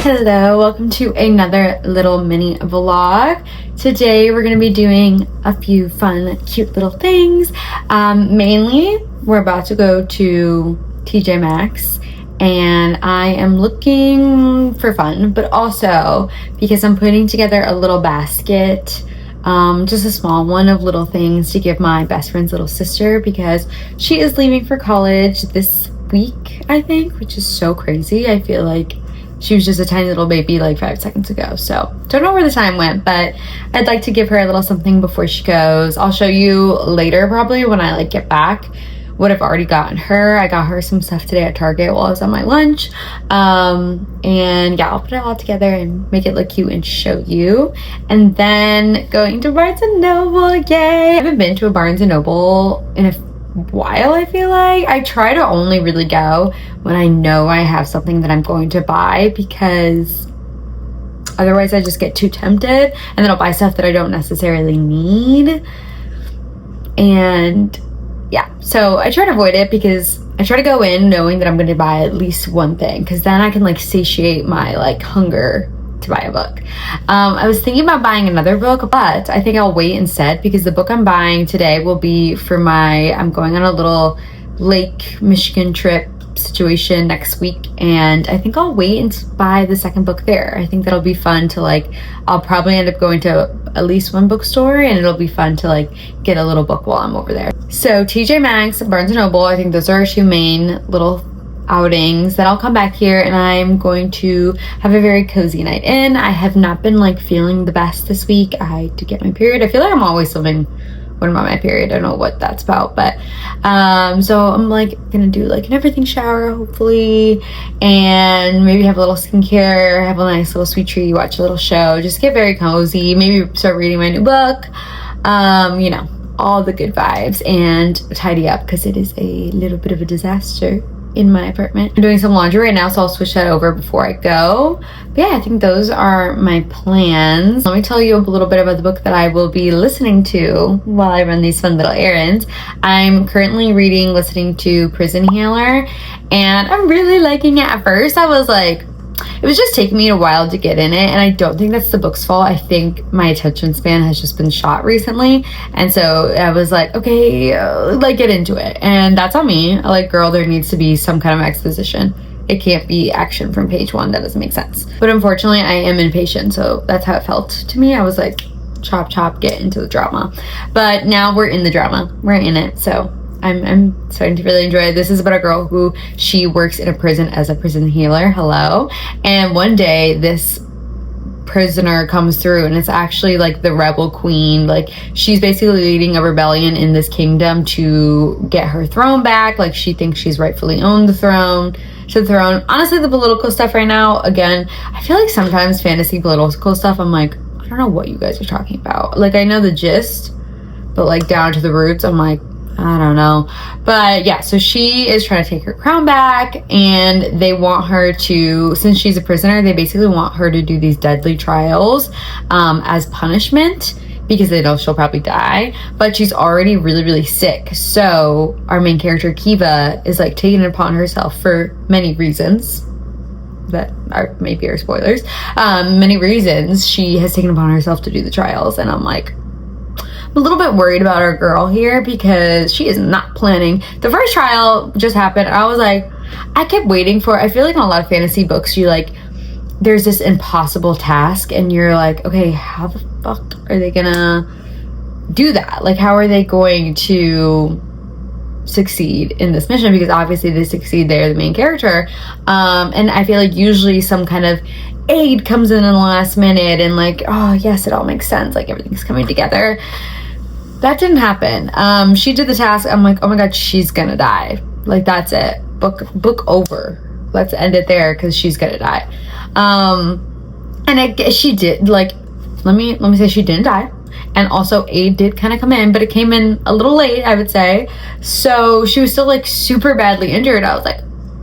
Hello, welcome to another little mini vlog. Today we're going to be doing a few fun, cute little things. Mainly, we're about to go to TJ Maxx and I am looking for fun, but also because I'm putting together a little basket, just a small one of little things to give my best friend's little sister because she is leaving for college this week, I think, which is so crazy. I feel like she was just a tiny little baby like 5 seconds ago. So don't know where the time went, but I'd like to give her a little something before she goes. I'll show you later probably when I get back what I've already gotten her. I got her some stuff today at Target while I was on my lunch. And yeah, I'll put it all together and make it look cute and show you. And then going to Barnes & Noble, yay! I haven't been to a Barnes & Noble in a while. I feel like I try to only really go when I know I have something that I'm going to buy, because otherwise I just get too tempted and then I'll buy stuff that I don't necessarily need. And yeah, so I try to avoid it because I try to go in knowing that I'm going to buy at least one thing, because then I can satiate my hunger to buy a book. I was thinking about buying another book, but I think I'll wait instead, because the book I'm buying today will be for I'm going on a little Lake Michigan trip situation next week, and I think I'll wait and buy the second book there. I think that'll be fun to I'll probably end up going to at least one bookstore, and it'll be fun to get a little book while I'm over there. So TJ Maxx, Barnes & Noble, I think those are our two main little outings. Then I'll come back here and I'm going to have a very cozy night in. I have not been feeling the best this week. I did get my period. I feel like I'm always feeling when I'm on my period. I don't know what that's about, but so I'm gonna do an everything shower hopefully, and maybe have a little skincare, have a nice little sweet treat, watch a little show, just get very cozy, maybe start reading my new book, all the good vibes, and tidy up because it is a little bit of a disaster in my apartment. I'm doing some laundry right now, so I'll switch that over before I go. But yeah, I think those are my plans. Let me tell you a little bit about the book that I will be listening to while I run these fun little errands. I'm currently listening to Prison Healer, and I'm really liking it. At first I was it was just taking me a while to get in it, and I don't think that's the book's fault. I think my attention span has just been shot recently, and so I was okay, get into it, and that's on me. Girl, there needs to be some kind of exposition. It can't be action from page one. That doesn't make sense. But unfortunately, I am impatient, so that's how it felt to me. I was chop chop, get into the drama. But now we're in the drama. We're in it, so I'm starting to really enjoy it. This is about a girl who she works in a prison as a prison healer. Hello. And one day this prisoner comes through, and it's actually the rebel queen. She's basically leading a rebellion in this kingdom to get her throne back. She thinks she's rightfully owned the throne. Honestly, the political stuff right now, again, I feel sometimes fantasy political stuff, I'm I don't know what you guys are talking about. I know the gist, but down to the roots, I'm I don't know. But yeah, so she is trying to take her crown back, and they want her to, since she's a prisoner, they basically want her to do these deadly trials as punishment, because they know she'll probably die. But she's already really, really sick. So our main character, Kiva, is taking it upon herself for many reasons that are maybe are spoilers. Many reasons she has taken upon herself to do the trials, and I'm I'm a little bit worried about our girl here, because she is not planning. The first trial just happened. I was I kept waiting for, I feel in a lot of fantasy books, you there's this impossible task, and you're okay, how the fuck are they gonna do that? How are they going to succeed in this mission? Because obviously they succeed, they're the main character. And I feel usually some kind of aid comes in the last minute, and oh yes, it all makes sense, everything's coming together. That didn't happen. She did the task. I'm oh my god, she's gonna die. That's it. Book over. Let's end it there, because she's gonna die. And I guess she did. Let me say she didn't die. And also aid did kind of come in, but it came in a little late, I would say. So she was still super badly injured. I was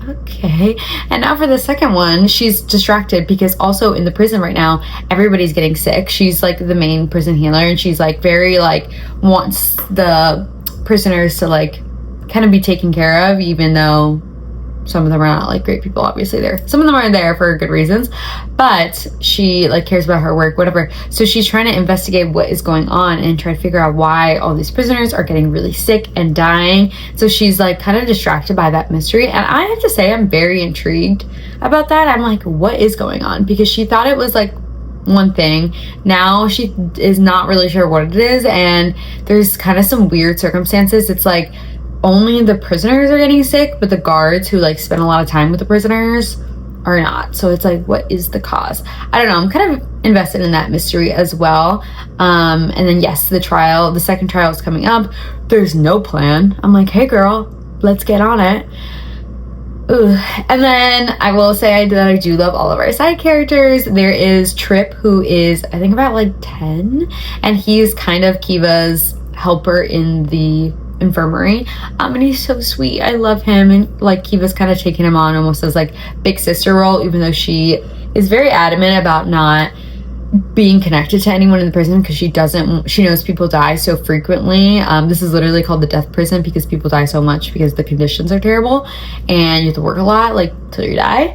okay. And now for the second one, she's distracted because also in the prison right now, everybody's getting sick. She's like the main prison healer, and she's like very like wants the prisoners to like kind of be taken care of, even though some of them are not like great people, obviously. Some of them are there for good reasons, but she like cares about her work, whatever. So she's trying to investigate what is going on and try to figure out why all these prisoners are getting really sick and dying. So she's like kind of distracted by that mystery, and I have to say I'm very intrigued about that. I'm like, what is going on? Because she thought it was like one thing. Now she is not really sure what it is, and there's kind of some weird circumstances. It's like only the prisoners are getting sick, but the guards who like spend a lot of time with the prisoners are not. So it's like, what is the cause? I don't know. I'm kind of invested in that mystery as well. And then yes, the second trial is coming up. There's no plan. I'm like, hey girl, let's get on it. Ugh. And then I will say that I do love all of our side characters. There is Trip, who is I think about like 10, and he's kind of Kiva's helper in the infirmary, and he's so sweet. I love him, and like Kiva's kind of taking him on almost as like big sister role, even though she is very adamant about not being connected to anyone in the prison because she knows people die so frequently. This is literally called the death prison because people die so much because the conditions are terrible and you have to work a lot like till you die.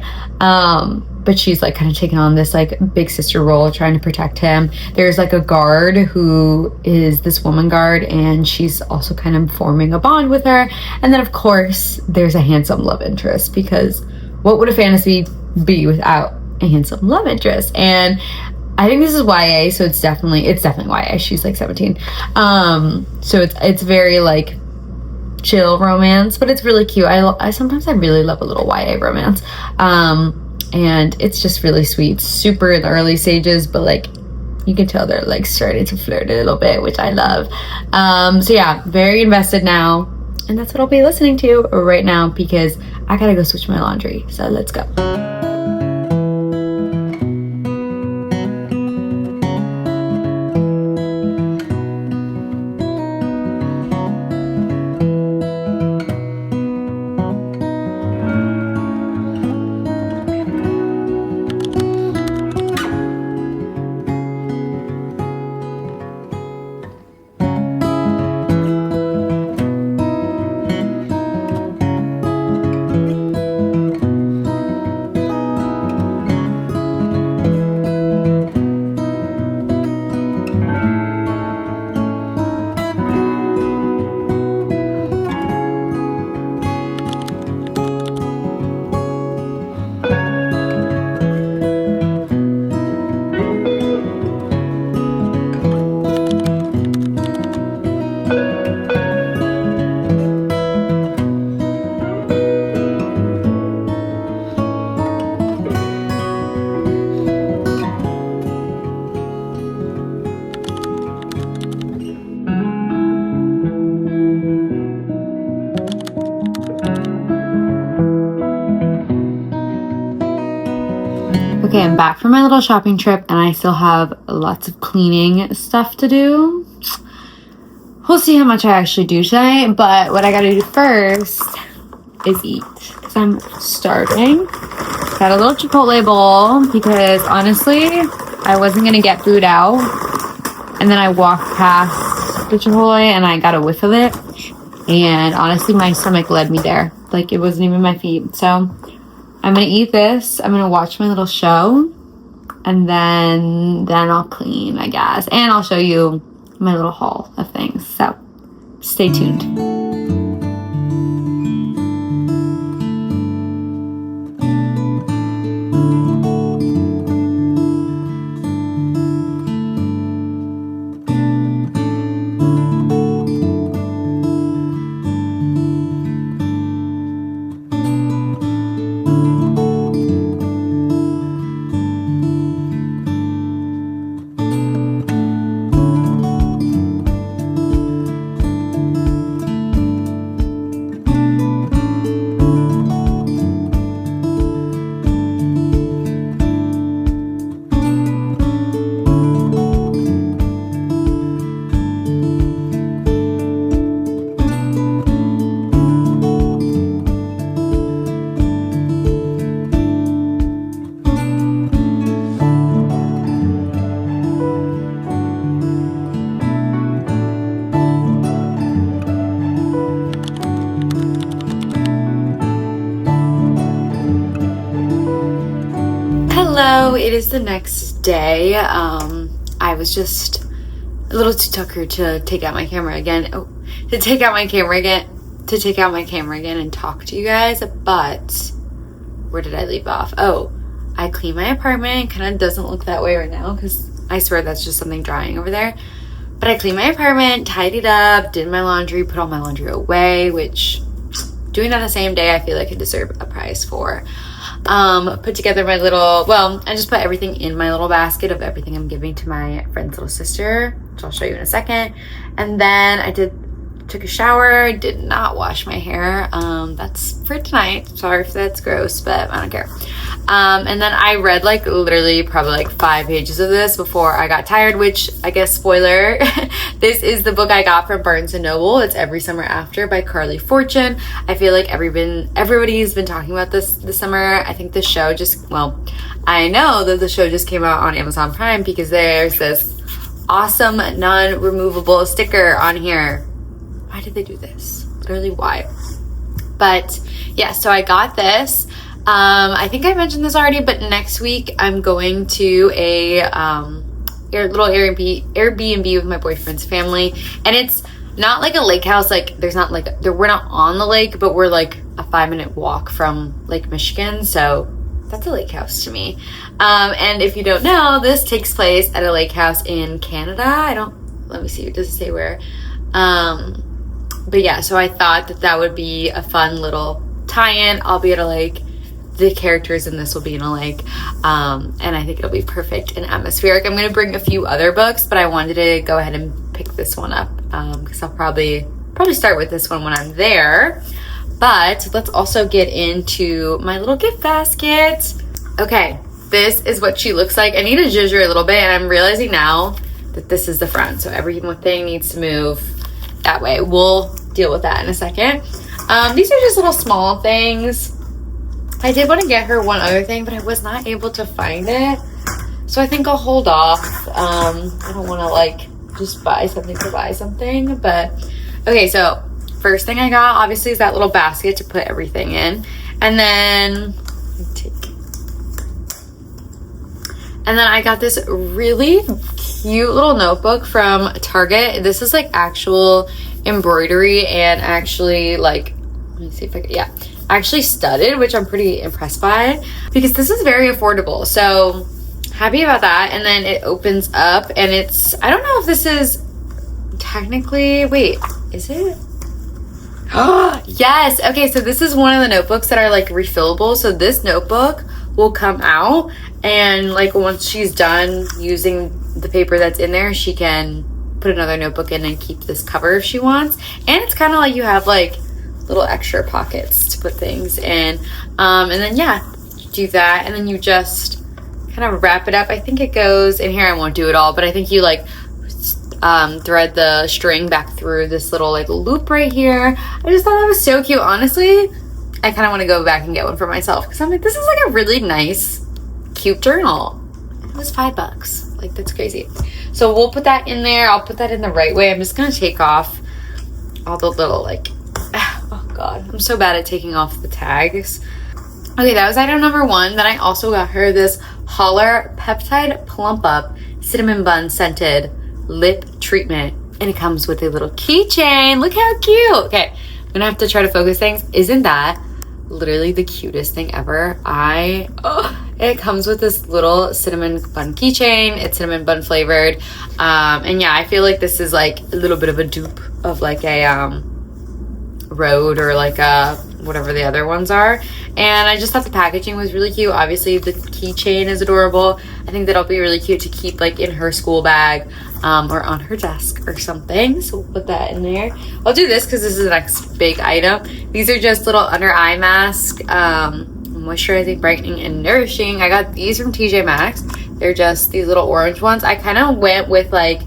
But she's like kind of taking on this like big sister role, trying to protect him. There's like a guard who is this woman guard, and she's also kind of forming a bond with her. And then of course there's a handsome love interest, because what would a fantasy be without a handsome love interest? And I think this is YA, so it's definitely YA. She's like 17. So it's very like chill romance, but it's really cute. I sometimes I really love a little YA romance. And it's just really sweet, super in the early stages, but like you can tell they're like starting to flirt a little bit, which I love. So yeah, very invested now, and that's what I'll be listening to right now because I gotta go switch my laundry. So let's go. Okay, I'm back from my little shopping trip, and I still have lots of cleaning stuff to do. We'll see how much I actually do today, but what I gotta do first is eat, because I'm starving. Got a little Chipotle bowl, because honestly, I wasn't gonna get food out, and then I walked past the Chipotle, and I got a whiff of it, and honestly, my stomach led me there. Like, it wasn't even my feet, so I'm gonna eat this, I'm gonna watch my little show, and then I'll clean, I guess. And I'll show you my little haul of things. So stay tuned. Hello, it is the next day. I was just a little too tuckered to take out my camera again. To take out my camera again and talk to you guys. But where did I leave off? Oh, I cleaned my apartment. Kind of doesn't look that way right now because I swear that's just something drying over there. But I cleaned my apartment, tidied up, did my laundry, put all my laundry away, which doing that the same day I feel like I deserve a prize for. Put together my little, I just put everything in my little basket of everything I'm giving to my friend's little sister, which I'll show you in a second. And then I took a shower, did not wash my hair. That's for tonight. Sorry if that's gross, but I don't care. And then I read like literally probably like 5 pages of this before I got tired, which I guess spoiler, this is the book I got from Barnes & Noble. It's Every Summer After by Carly Fortune. I feel like everybody's been talking about this summer. I think the show I know that the show just came out on Amazon Prime because there's this awesome non-removable sticker on here. Why did they do this? Literally, why? But yeah, so I got this. I think I mentioned this already, but next week I'm going to a little Airbnb with my boyfriend's family, and it's not like a lake house. Like we're not on the lake, but we're like a 5-minute walk from Lake Michigan, so that's a lake house to me. And if you don't know, this takes place at a lake house in Canada. Let me see, does it say where? But yeah, so I thought that would be a fun little tie-in. I'll be at a lake. The characters in this will be in a lake. And I think it'll be perfect and atmospheric. I'm going to bring a few other books, but I wanted to go ahead and pick this one up because I'll probably start with this one when I'm there. But let's also get into my little gift basket. Okay, this is what she looks like. I need to zhuzh her a little bit, and I'm realizing now that this is the front. So everything needs to move that way. We'll deal with that in a second. These are just little small things. I did want to get her one other thing, but I was not able to find it. So I think I'll hold off. I don't want to like just buy something to buy something. But okay, so first thing I got obviously is that little basket to put everything in. And then I got this really cute little notebook from Target. This is like actual embroidery and actually like, let me see if I can, yeah, actually studded, which I'm pretty impressed by because this is very affordable. So happy about that. And then it opens up and I don't know if this is technically, wait, is it? Oh, yes. Okay, so this is one of the notebooks that are like refillable. So this notebook will come out, and like once she's done using the paper that's in there, she can put another notebook in and keep this cover if she wants. And it's kind of like you have like little extra pockets to put things in. And then yeah, do that, and then you just kind of wrap it up. I think it goes in here. I won't do it all, but I think you like thread the string back through this little like loop right here. I just thought that was so cute. Honestly, I kind of want to go back and get one for myself because I'm like, this is like a really nice, cute journal. It was $5. Like, that's crazy. So we'll put that in there. I'll put that in the right way. I'm just going to take off all the little like, oh God, I'm so bad at taking off the tags. Okay, that was item number 1. Then I also got her this Holler Peptide Plump Up Cinnamon Bun Scented Lip Treatment. And it comes with a little keychain. Look how cute. Okay, I'm going to have to try to focus things. Isn't that literally the cutest thing ever? It comes with this little cinnamon bun keychain. It's cinnamon bun flavored. And yeah, I feel like this is like a little bit of a dupe of like a Road or like a whatever the other ones are. And I just thought the packaging was really cute. Obviously the keychain is adorable. I think that'll be really cute to keep like in her school bag or on her desk or something. So we'll put that in there. I'll do this because this is the next big item. These are just little under eye mask, moisturizing, brightening, and nourishing. I got these from TJ Maxx. They're just these little orange ones. I kind of went with like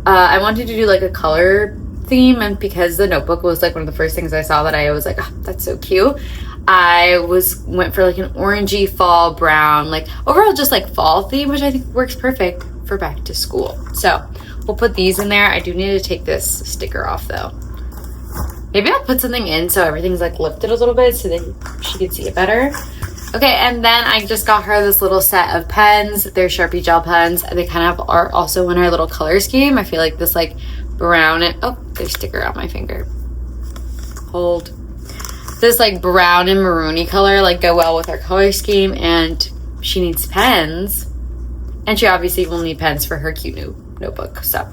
I wanted to do like a color theme, and because the notebook was like one of the first things I saw that I was like, oh, that's so cute, I went for like an orangey fall brown, like overall just like fall theme, which I think works perfect for back to school. So we'll put these in there. I do need to take this sticker off though. Maybe I'll put something in so everything's like lifted a little bit so that she can see it better. Okay, and then I just got her this little set of pens. They're Sharpie gel pens. They kind of are also in her little color scheme. I feel like this like brown and, oh, there's a sticker on my finger. Hold. This like brown and maroony color like go well with her color scheme, and she needs pens. And she obviously will need pens for her cute new notebook. So,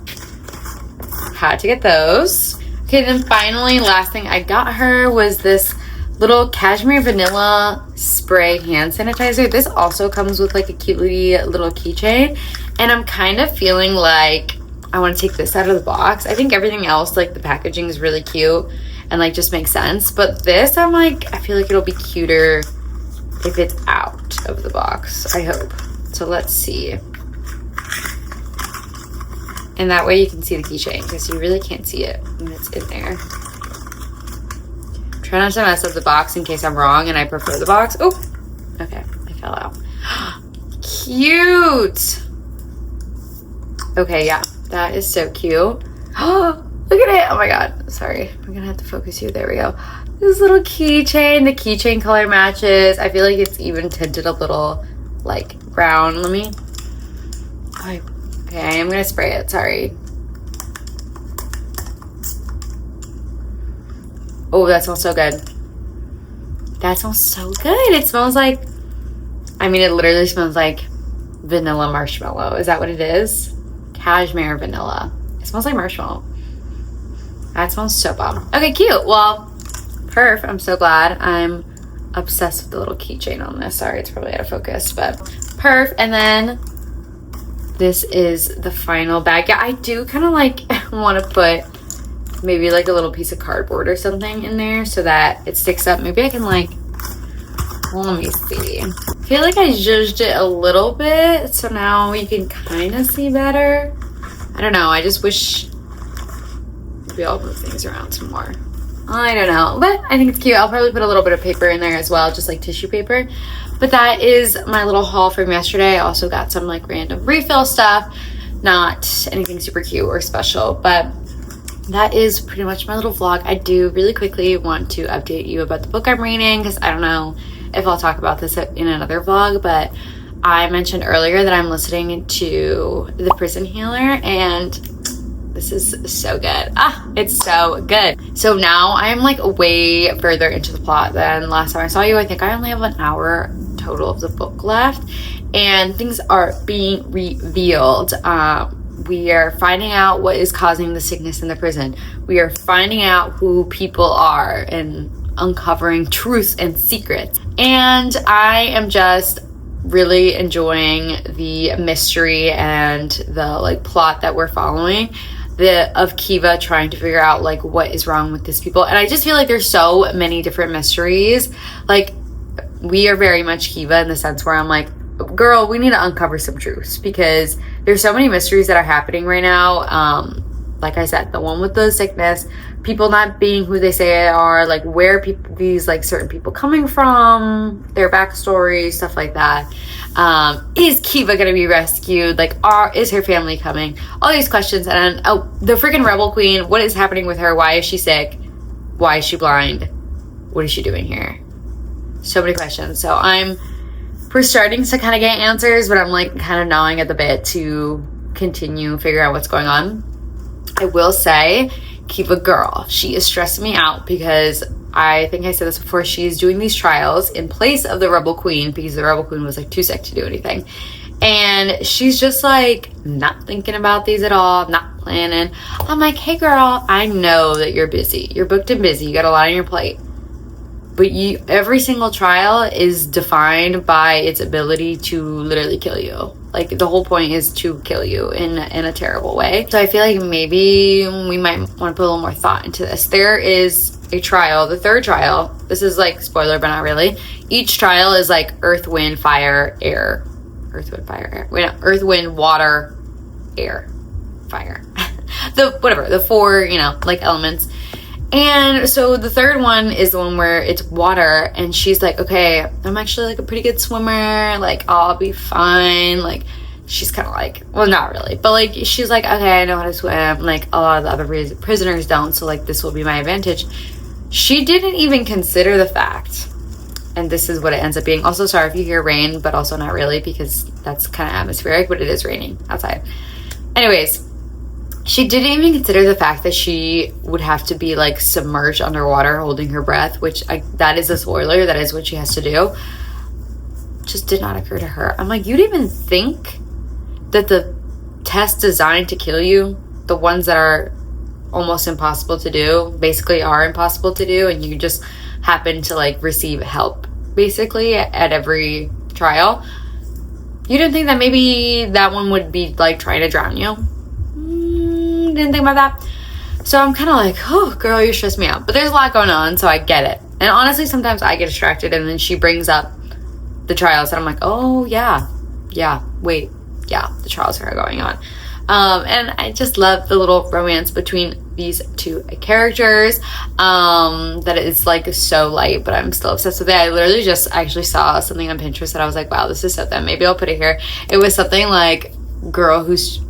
had to get those. Okay, then finally, last thing I got her was this little cashmere vanilla spray hand sanitizer. This also comes with like a cute little keychain, and I'm kind of feeling like I want to take this out of the box. I think everything else, like the packaging is really cute and like just makes sense, but this I'm like, I feel like it'll be cuter if it's out of the box, I hope. So let's see. And that way you can see the keychain, because you really can't see it when it's in there. Try not to mess up the box in case I'm wrong and I prefer the box. Oh, okay, I fell out. Cute. Okay, yeah, that is so cute. Oh, look at it. Oh my God, sorry. I'm gonna have to focus you. There we go. This little keychain, the keychain color matches. I feel like it's even tinted a little like brown. Let me, okay, I'm gonna spray it, sorry. Oh, that smells so good. That smells so good. It smells like, I mean, it literally smells like vanilla marshmallow. Is that what it is? Cashmere vanilla. It smells like marshmallow. That smells so bomb. Okay, cute. Well, perf. I'm so glad. I'm obsessed with the little keychain on this. Sorry, it's probably out of focus, but perf. And then this is the final bag. Yeah, I do kind of like want to put maybe like a little piece of cardboard or something in there so that it sticks up. Maybe I can like, well, let me see. I feel like I zhuzhed it a little bit, so now you can kind of see better. I don't know. I just wish maybe I'll move things around some more. I don't know, but I think it's cute. I'll probably put a little bit of paper in there as well, just like tissue paper. But that is my little haul from yesterday. I also got some like random refill stuff, not anything super cute or special, but that is pretty much my little vlog. I do really quickly want to update you about the book I'm reading, because I don't know if I'll talk about this in another vlog, but I mentioned earlier that I'm listening to The Prison Healer, and this is so good. It's so good. So now I'm like way further into the plot than last time I saw you. I think I only have an hour total of the book left, and things are being revealed. We are finding out what is causing the sickness in the prison. We are finding out who people are and uncovering truths and secrets. And I am just really enjoying the mystery and the like plot that we're following, of Kiva trying to figure out like what is wrong with these people. And I just feel like there's so many different mysteries. Like, we are very much Kiva in the sense where I'm like, girl, we need to uncover some truths, because there's so many mysteries that are happening right now. Like I said, the one with the sickness, people not being who they say they are, like where these like certain people coming from, their backstory, stuff like that. Is Kiva gonna be rescued? Like, is her family coming? All these questions. And the freaking Rebel Queen, what is happening with her? Why is she sick? Why is she blind? What is she doing here? So many questions. So we're starting to kind of get answers, but I'm like kind of gnawing at the bit to continue figure out what's going on. I will say, Kiva girl, she is stressing me out, because I think I said this before, she's doing these trials in place of the Rebel Queen, because the Rebel Queen was like too sick to do anything. And she's just like not thinking about these at all, not planning. I'm like, hey girl, I know that you're busy. You're booked and busy. You got a lot on your plate. But every single trial is defined by its ability to literally kill you. Like, the whole point is to kill you in a terrible way. So I feel like maybe we might want to put a little more thought into this. There is a trial, the third trial. This is like spoiler, but not really. Each trial is like earth, wind, fire, air. Earth, wind, fire, air. Wait, no, earth, wind, water, air, fire. The four, like elements. And so the third one is the one where it's water, and she's like, okay, I'm actually like a pretty good swimmer, like I'll be fine. Like, she's kind of like, well, not really, but like she's like, okay, I know how to swim, like a lot of the other prisoners don't, so like this will be my advantage. She didn't even consider the fact And this is what it ends up being. Also, sorry if you hear rain, but also not really, because that's kind of atmospheric, but it is raining outside. Anyways, she didn't even consider the fact that she would have to be like submerged underwater holding her breath, which that is a spoiler. That is what she has to do. Just did not occur to her. I'm like, you'd even think that the tests designed to kill you, the ones that are almost impossible to do, basically are impossible to do, and you just happen to like receive help basically at every trial. You didn't think that maybe that one would be like trying to drown you? Didn't think about that. So I'm kind of like, oh girl, you stress me out. But there's a lot going on, so I get it. And honestly, sometimes I get distracted, and then she brings up the trials, and I'm like, oh yeah, wait, the trials are going on. And I just love the little romance between these two characters, that it's like so light, but I'm still obsessed with it. I literally just actually saw something on Pinterest that I was like, wow, this is so them. Maybe I'll put it here. It was something like girl who's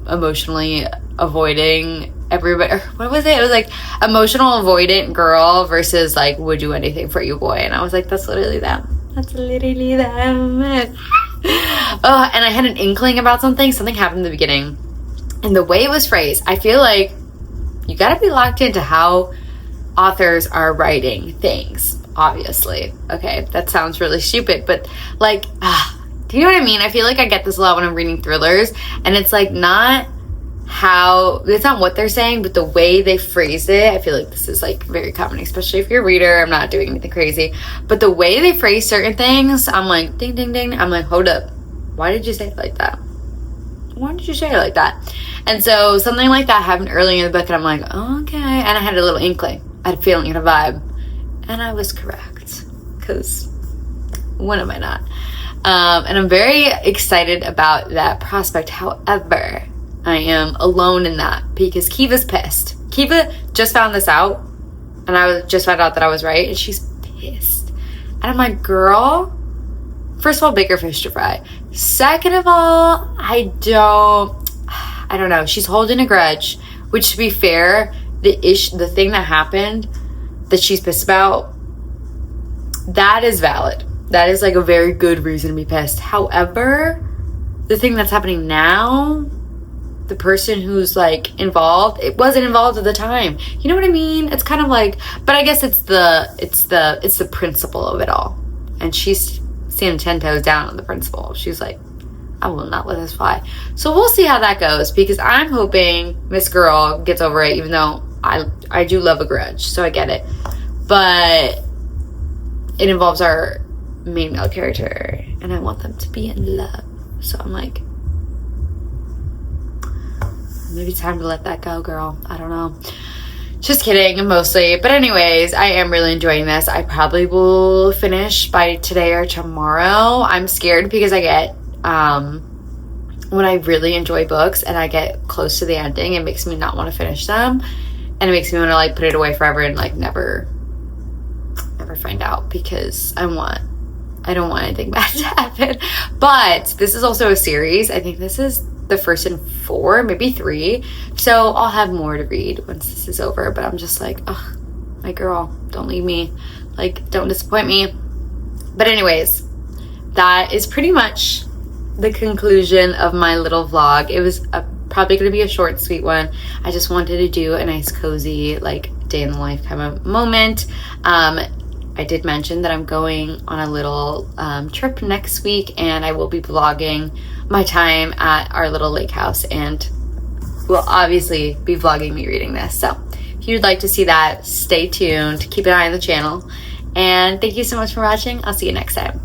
emotionally avoiding everybody, or what was it? It was like emotional avoidant girl versus like would do anything for you boy. And I was like, that's literally them. That's literally them. And I had an inkling about something happened in the beginning, and the way it was phrased, I feel like you gotta be locked into how authors are writing things, obviously. Okay, that sounds really stupid, but like, do you know what I mean? I feel like I get this a lot when I'm reading thrillers, and it's like it's not what they're saying, but the way they phrase it. I feel like this is like very common, especially if you're a reader. I'm not doing anything crazy, but the way they phrase certain things, I'm like, ding, ding, ding. I'm like, hold up. Why did you say it like that? Why did you say it like that? And so something like that happened early in the book, and I'm like, okay. And I had a little inkling. I had a feeling, and a vibe. And I was correct. Because when am I not? And I'm very excited about that prospect. However, I am alone in that because Kiva's pissed. Kiva just found this out, and I just found out that I was right, and she's pissed. And I'm like, girl, first of all, bigger fish to fry. Second of all, I don't know. She's holding a grudge, which, to be fair, the thing that happened that she's pissed about, that is valid. That is like a very good reason to be pissed. However, the thing that's happening now, the person who's like involved, it wasn't involved at the time. You know what I mean? It's kind of like, but I guess it's the principle of it all. And she's standing 10 toes down on the principle. She's like, I will not let this fly. So we'll see how that goes, because I'm hoping Miss Girl gets over it, even though I do love a grudge, so I get it. But it involves our main male character, and I want them to be in love. So I'm like, maybe it's time to let that go, girl. I don't know. Just kidding, mostly. But anyways, I am really enjoying this. I probably will finish by today or tomorrow. I'm scared because I get, when I really enjoy books and I get close to the ending, it makes me not want to finish them. And it makes me want to like put it away forever and like never find out, because I don't want anything bad to happen. But this is also a series. I think this is the first in 4, maybe 3. So I'll have more to read once this is over. But I'm just like, oh, my girl, don't leave me. Like, don't disappoint me. But anyways, that is pretty much the conclusion of my little vlog. It was probably going to be a short, sweet one. I just wanted to do a nice, cozy, like, day in the life kind of moment. I did mention that I'm going on a little trip next week, and I will be vlogging my time at our little lake house, and will obviously be vlogging me reading this. So if you'd like to see that, stay tuned, keep an eye on the channel, and thank you so much for watching. I'll see you next time.